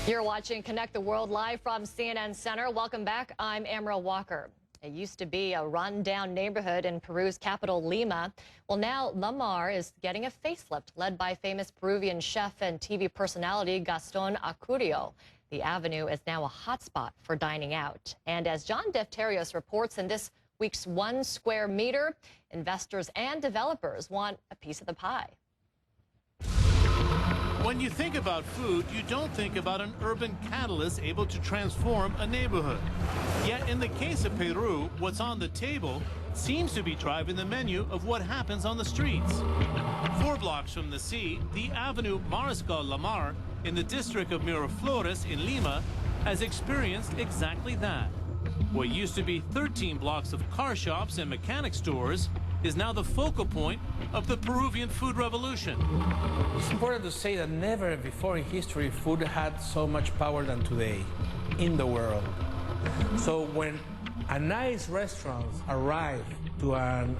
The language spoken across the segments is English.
You're watching Connect the World live from CNN Center. Welcome back. I'm Amra Walker. It used to be a run-down neighborhood in Peru's capital, Lima. Well, now Lamar is getting a facelift led by famous Peruvian chef and TV personality Gaston Acurio. The avenue is now a hotspot for dining out. And as John Defterios reports in this week's 1 Square Meter, investors and developers want a piece of the pie. When you think about food, you don't think about an urban catalyst able to transform a neighborhood. Yet in the case of Peru, what's on the table seems to be driving the menu of what happens on the streets. 4 blocks from the sea, the avenue Mariscal Lamar in the district of Miraflores in Lima has experienced exactly that. What used to be 13 blocks of car shops and mechanic stores is now the focal point of the Peruvian food revolution. It's important to say that never before in history food had so much power than today in the world. So when a nice restaurant arrived to an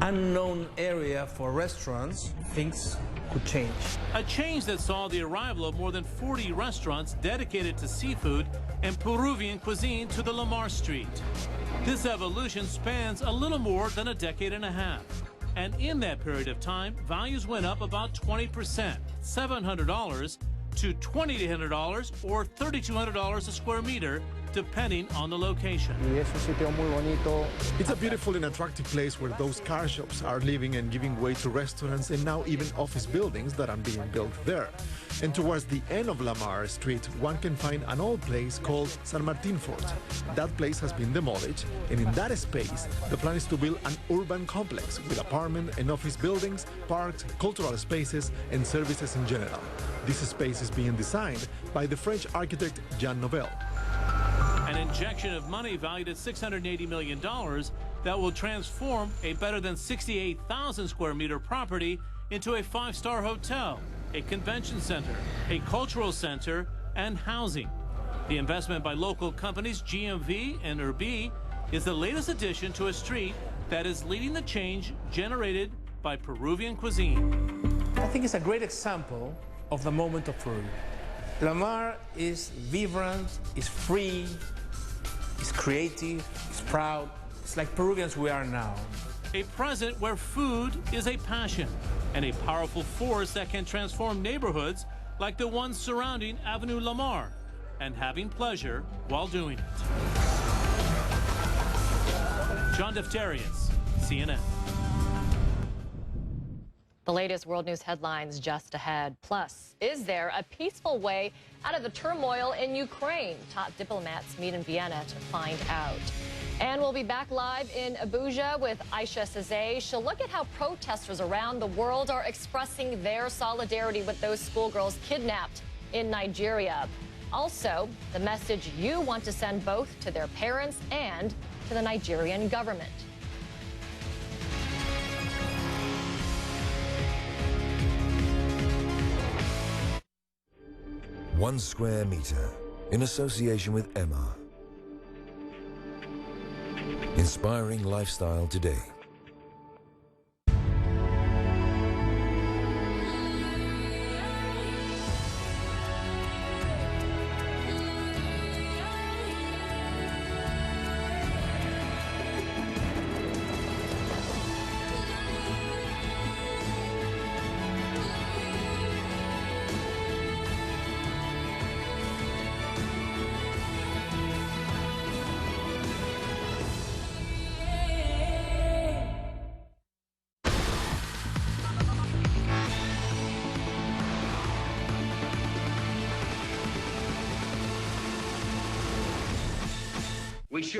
unknown area for restaurants, things could change. A change that saw the arrival of more than 40 restaurants dedicated to seafood and Peruvian cuisine to the Lamar Street. This evolution spans a little more than a decade and a half. And in that period of time, values went up about 20%, $700 to $2,800 or $3,200 a square meter, depending on the location. It's a beautiful and attractive place where those car shops are living and giving way to restaurants and now even office buildings that are being built there. And towards the end of Lamar Street, one can find an old place called San Martin Fort. That place has been demolished, and in that space, the plan is to build an urban complex with apartment and office buildings, parks, cultural spaces, and services in general. This space is being designed by the French architect Jean Nouvel. An injection of money valued at $680 million that will transform a better than 68,000 square meter property into a 5-star hotel, a convention center, a cultural center, and housing. The investment by local companies GMV and Urbi is the latest addition to a street that is leading the change generated by Peruvian cuisine. I think it's a great example of the moment of Peru. Lamar is vibrant, is free, is creative, is proud. It's like Peruvians we are now. A present where food is a passion and a powerful force that can transform neighborhoods like the one surrounding Avenue Lamar, and having pleasure while doing it. John Defterios, CNN. The latest world news headlines just ahead. Plus, is there a peaceful way out of the turmoil in Ukraine? Top diplomats meet in Vienna to find out. And we'll be back live in Abuja with Aisha Sazay. She'll look at how protesters around the world are expressing their solidarity with those schoolgirls kidnapped in Nigeria. Also, the message you want to send both to their parents and to the Nigerian government. 1 Square Meter, in association with Emma. Inspiring lifestyle today.